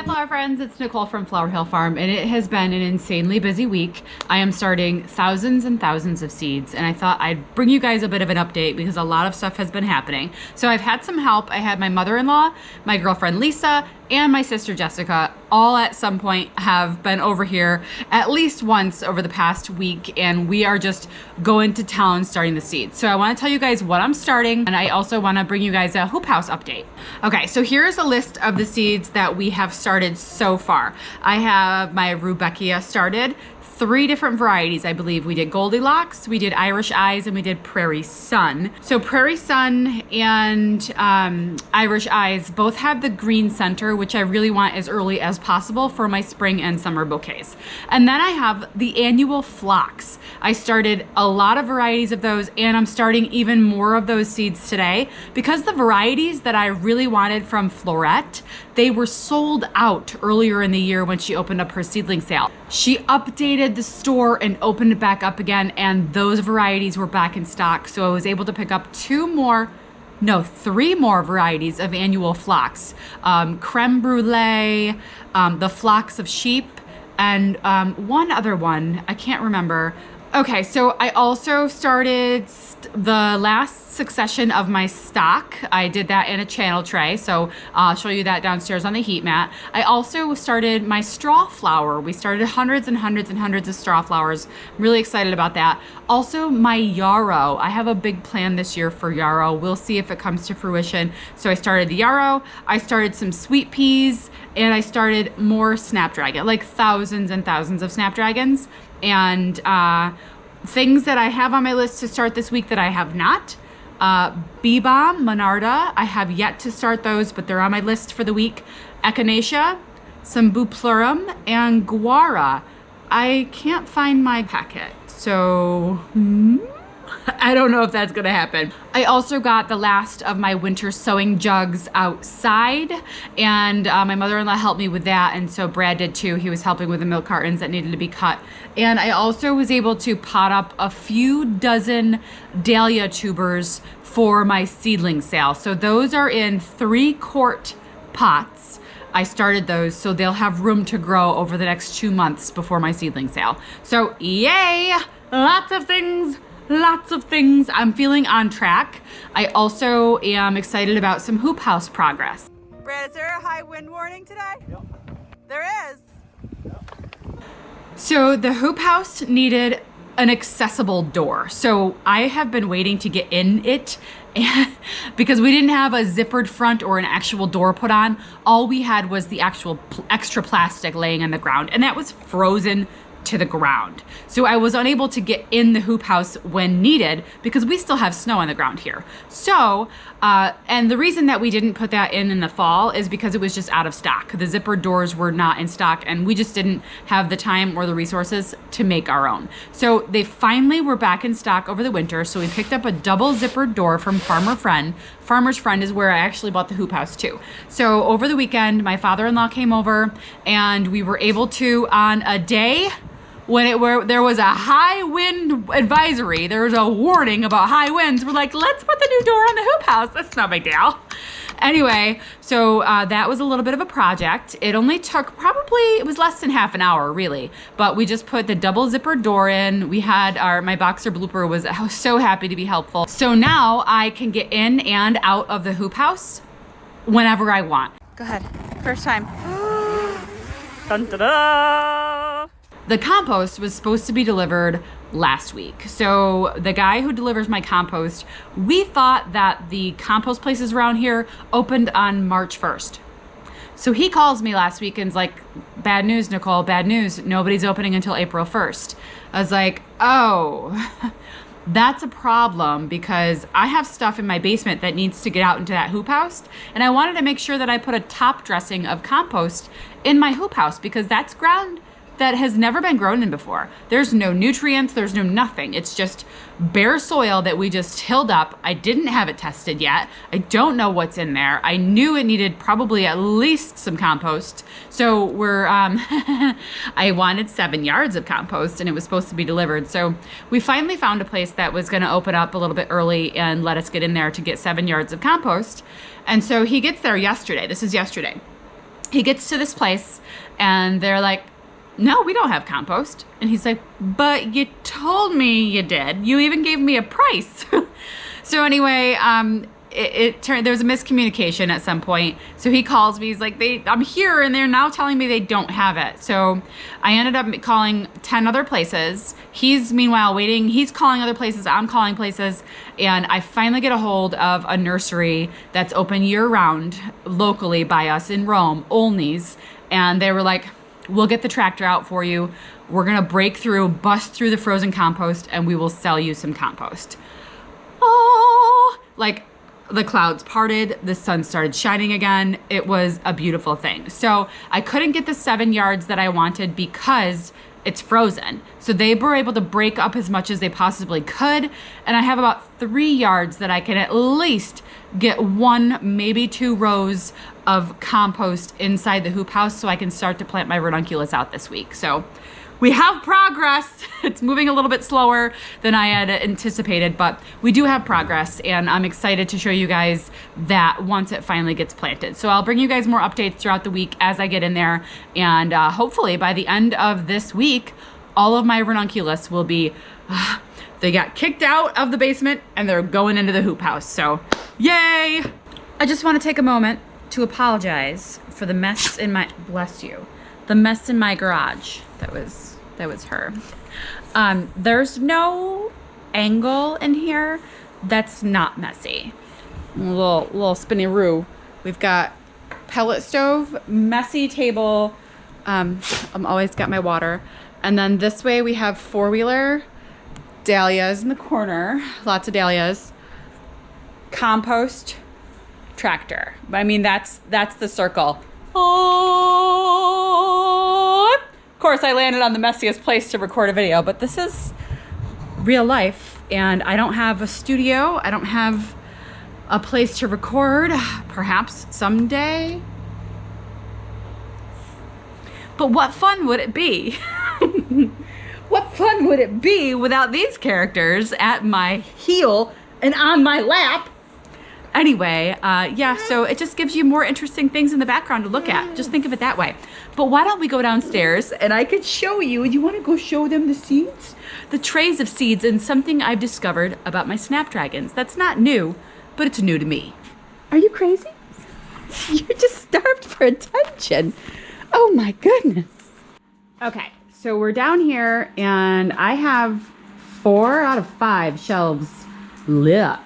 flower friends, it's Nicole from Flower Hill Farm, and it has been an insanely busy week. I am starting thousands and thousands of seeds, and I thought I'd bring you guys a bit of an update because a lot of stuff has been happening. So I've had some help. I had my mother-in-law, my girlfriend Lisa, and my sister Jessica all at some point have been over here at least once over the past week, and we are just going to town starting the seeds. So I want to tell you guys what I'm starting, and I also want to bring you guys a hoop house update. Okay, so here's a list of the seeds that we have started so far. I have my Rudbeckia started. 3 different varieties, I believe. We did Goldilocks, we did Irish Eyes, and we did Prairie Sun. So Prairie Sun and Irish Eyes both have the green center, which I really want as early as possible for my spring and summer bouquets. And then I have the annual phlox. I started a lot of varieties of those, and I'm starting even more of those seeds today because the varieties that I really wanted from Florette, they were sold out earlier in the year when she opened up her seedling sale. She updated the store and opened it back up again, and those varieties were back in stock. So I was able to pick up 3 more varieties of annual phlox. Creme Brulee, the Phlox of Sheep, and one other one, I can't remember. Okay, so I also started the last succession of my stock. I did that in a channel tray, so I'll show you that downstairs on the heat mat. I also started my straw flower. We started hundreds and hundreds and hundreds of straw flowers. I'm really excited about that. Also my yarrow. I have a big plan this year for yarrow. We'll see if it comes to fruition. So I started the yarrow, I started some sweet peas, and I started more snapdragon, like thousands and thousands of snapdragons. And things that I have on my list to start this week that I have not. Bee Balm, Monarda, I have yet to start those, but they're on my list for the week. Echinacea, some Bupleurum, and Guara. I can't find my packet, so I don't know if that's gonna happen. I also got the last of my winter sewing jugs outside, and my mother-in-law helped me with that, and so Brad did too. He was helping with the milk cartons that needed to be cut. And I also was able to pot up a few dozen dahlia tubers for my seedling sale. So those are in 3-quart pots. I started those, so they'll have room to grow over the next 2 months before my seedling sale. So yay, lots of things. I'm feeling on track. I also am excited about some hoop house progress. Brad, is there a high wind warning today? Yep. There is. So the hoop house needed an accessible door. So I have been waiting to get in it because we didn't have a zippered front or an actual door put on. All we had was the actual extra plastic laying on the ground, and that was frozen to the ground. So I was unable to get in the hoop house when needed because we still have snow on the ground here. So, and the reason that we didn't put that in the fall is because it was just out of stock. The zipper doors were not in stock, and we just didn't have the time or the resources to make our own. So they finally were back in stock over the winter. So we picked up a double zippered door from Farmer's Friend is where I actually bought the hoop house too. So over the weekend, my father-in-law came over, and we were able to, on a day when there was a high wind advisory, there was a warning about high winds. We're like, let's put the new door on the hoop house. That's no big deal. Anyway, so that was a little bit of a project. It only took it was less than half an hour really, but we just put the double zipper door in. We had my boxer blooper I was so happy to be helpful. So now I can get in and out of the hoop house whenever I want. Go ahead. First time. Dun, da, da. The compost was supposed to be delivered last week. So the guy who delivers my compost, we thought that the compost places around here opened on March 1st. So he calls me last week and's like, bad news, Nicole, bad news. Nobody's opening until April 1st. I was like, oh, that's a problem because I have stuff in my basement that needs to get out into that hoop house. And I wanted to make sure that I put a top dressing of compost in my hoop house because that's ground that has never been grown in before. There's no nutrients, there's no nothing. It's just bare soil that we just tilled up. I didn't have it tested yet. I don't know what's in there. I knew it needed probably at least some compost. So I wanted 7 yards of compost, and it was supposed to be delivered. So we finally found a place that was gonna open up a little bit early and let us get in there to get 7 yards of compost. And so he gets there yesterday. This is yesterday. he gets to this place and they're like, no, we don't have compost. And he's like, but you told me you did. You even gave me a price. So anyway, it turned, there was a miscommunication at some point. So he calls me, he's like, I'm here and they're now telling me they don't have it. So I ended up calling 10 other places. He's meanwhile waiting, he's calling other places, I'm calling places. And I finally get a hold of a nursery that's open year round locally by us in Rome, Olney's. And they were like, we'll get the tractor out for you. We're gonna break through, bust through the frozen compost, and we will sell you some compost. Oh, like the clouds parted, the sun started shining again. It was a beautiful thing. So I couldn't get the 7 yards that I wanted because it's frozen. So they were able to break up as much as they possibly could. And I have about 3 yards that I can at least get 1, maybe 2 rows of compost inside the hoop house so I can start to plant my ranunculus out this week. So we have progress. It's moving a little bit slower than I had anticipated, but we do have progress, and I'm excited to show you guys that once it finally gets planted. So I'll bring you guys more updates throughout the week as I get in there, and hopefully by the end of this week, all of my ranunculus will be, they got kicked out of the basement and they're going into the hoop house, so yay! I just want to take a moment to apologize for the mess in my, bless you, the mess in my garage. That was her. There's no angle in here that's not messy. A little spinny-roo. We've got pellet stove, messy table. I'm always got my water. And then this way we have four-wheeler, dahlias in the corner, lots of dahlias, compost, tractor. I mean, that's the circle. Oh, of course, I landed on the messiest place to record a video, but this is real life, and I don't have a studio. I don't have a place to record. Perhaps someday. But what fun would it be? What fun would it be without these characters at my heel and on my lap? Anyway, yeah, so it just gives you more interesting things in the background to look at. Just think of it that way. But why don't we go downstairs and I could show you, you want to go show them the seeds? The trays of seeds and something I've discovered about my snapdragons. That's not new, but it's new to me. Are you crazy? You're just starved for attention. Oh my goodness. Okay, so we're down here and I have 4 out of 5 shelves lit up.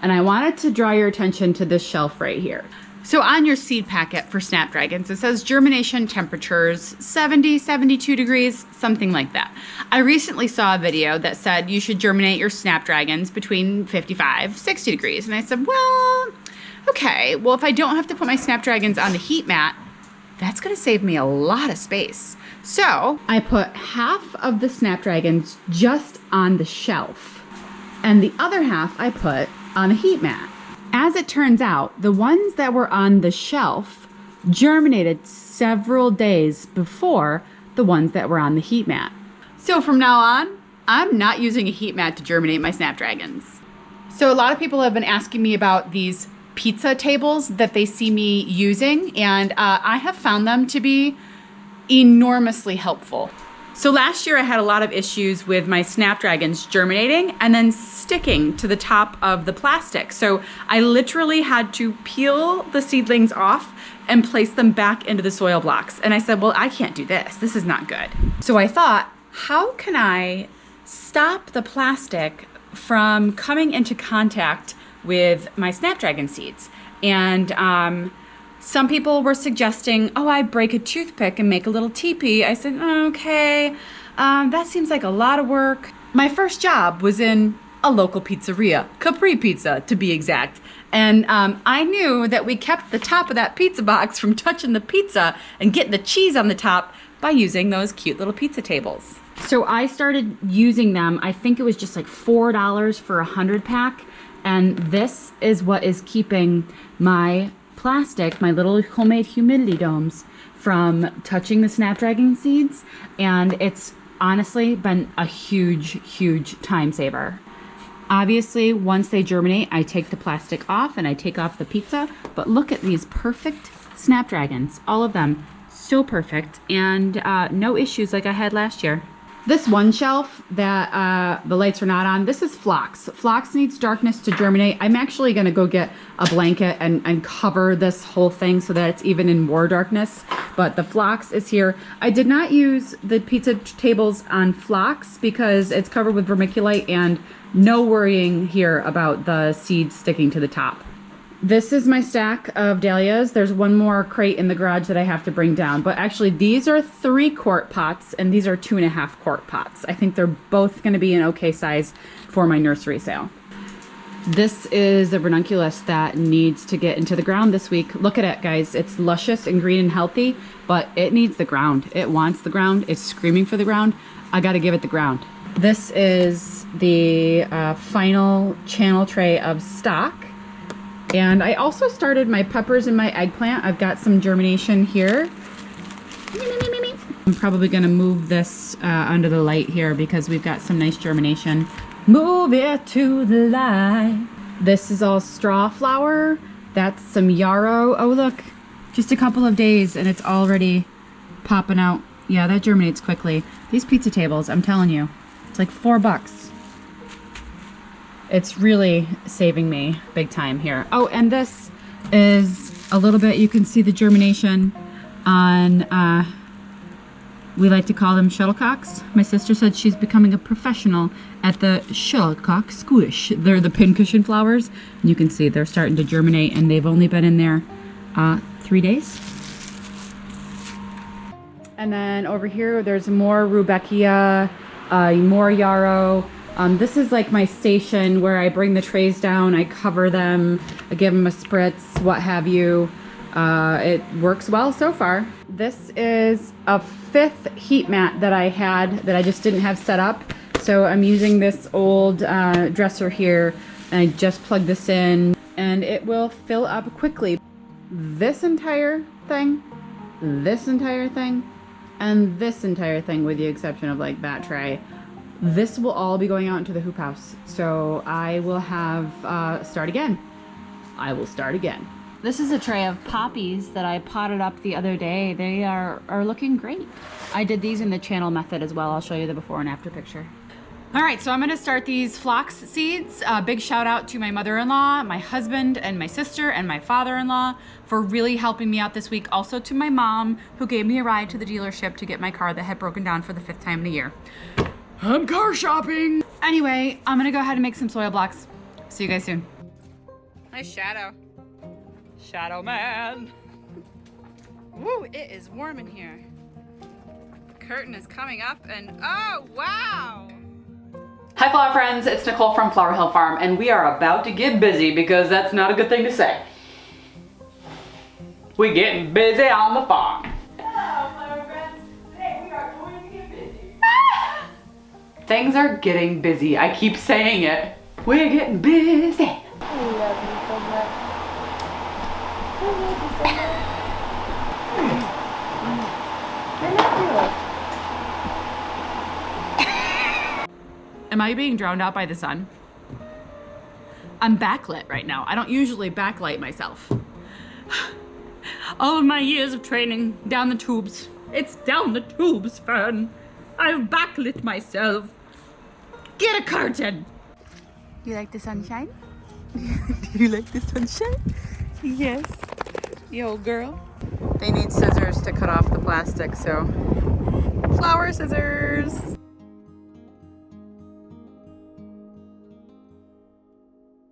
And I wanted to draw your attention to this shelf right here. So on your seed packet for snapdragons, it says germination temperatures 70, 72 degrees, something like that. I recently saw a video that said you should germinate your snapdragons between 55, 60 degrees. And I said, well, okay, well, if I don't have to put my snapdragons on the heat mat, that's gonna save me a lot of space. So I put half of the snapdragons just on the shelf, and the other half I put on a heat mat. As it turns out, the ones that were on the shelf germinated several days before the ones that were on the heat mat. So from now on, I'm not using a heat mat to germinate my snapdragons. So a lot of people have been asking me about these pizza tables that they see me using, and I have found them to be enormously helpful. So last year I had a lot of issues with my snapdragons germinating and then sticking to the top of the plastic. So I literally had to peel the seedlings off and place them back into the soil blocks. And I said, well, I can't do this. This is not good. So I thought, how can I stop the plastic from coming into contact with my snapdragon seeds? And some people were suggesting, oh, I break a toothpick and make a little teepee. I said, okay, that seems like a lot of work. My first job was in a local pizzeria, Capri Pizza to be exact. And I knew that we kept the top of that pizza box from touching the pizza and getting the cheese on the top by using those cute little pizza tables. So I started using them. I think it was just like $4 for 100 pack. And this is what is keeping my plastic, my little homemade humidity domes, from touching the snapdragon seeds. And it's honestly been a huge, huge time saver. Obviously, once they germinate, I take the plastic off and I take off the pizza. But look at these perfect snapdragons, all of them. So perfect, and no issues like I had last year. This one shelf that the lights are not on, this is phlox. Phlox needs darkness to germinate. I'm actually gonna go get a blanket and cover this whole thing so that it's even in more darkness. But the phlox is here. I did not use the pizza tables on phlox because it's covered with vermiculite and no worrying here about the seeds sticking to the top. This is my stack of dahlias. There's one more crate in the garage that I have to bring down. But actually, these are 3-quart pots, and these are 2.5-quart pots. I think they're both going to be an okay size for my nursery sale. This is a ranunculus that needs to get into the ground this week. Look at it, guys. It's luscious and green and healthy, but it needs the ground. It wants the ground. It's screaming for the ground. I got to give it the ground. This is the final channel tray of stock. And I also started my peppers and my eggplant. I've got some germination here. I'm probably gonna move this under the light here because we've got some nice germination. Move it to the light. This is all straw flower. That's some yarrow. Oh look, just a couple of days and it's already popping out. Yeah, that germinates quickly. These pizza tables, I'm telling you, it's like $4. It's really saving me big time here. Oh, and this is a little bit, you can see the germination on, we like to call them shuttlecocks. My sister said she's becoming a professional at the shuttlecock squish. They're the pincushion flowers. And you can see they're starting to germinate and they've only been in there 3 days. And then over here, there's more rudbeckia, more yarrow. This is like my station where I bring the trays down, I cover them, I give them a spritz, what have you. It works well so far. This is a 5th heat mat that I had that I just didn't have set up. So I'm using this old dresser here and I just plug this in and it will fill up quickly. This entire thing, and this entire thing with the exception of like that tray. This will all be going out into the hoop house. So I will have, start again. I will start again. This is a tray of poppies that I potted up the other day. They are looking great. I did these in the channel method as well. I'll show you the before and after picture. All right, so I'm gonna start these phlox seeds. Big shout out to my mother-in-law, my husband, and my sister, and my father-in-law for really helping me out this week. Also to my mom, who gave me a ride to the dealership to get my car that had broken down for the 5th time in a year. I'm car shopping. Anyway, I'm gonna go ahead and make some soil blocks. See you guys soon. Nice shadow. Shadow man. Woo, it is warm in here. The curtain is coming up and oh, wow. Hi flower friends, it's Nicole from Flower Hill Farm and we are about to get busy because that's not a good thing to say. We're getting busy on the farm. Hello flower friends, today we are going to get busy. Things are getting busy. I keep saying it. We're getting busy. I love you so much. I love you so much. I love you. Am I being drowned out by the sun? I'm backlit right now. I don't usually backlight myself. All of my years of training down the tubes. It's down the tubes, Fern. I've backlit myself. Get a curtain. You like the sunshine? Do you like the sunshine? Yes. You old girl. They need scissors to cut off the plastic, so flower scissors.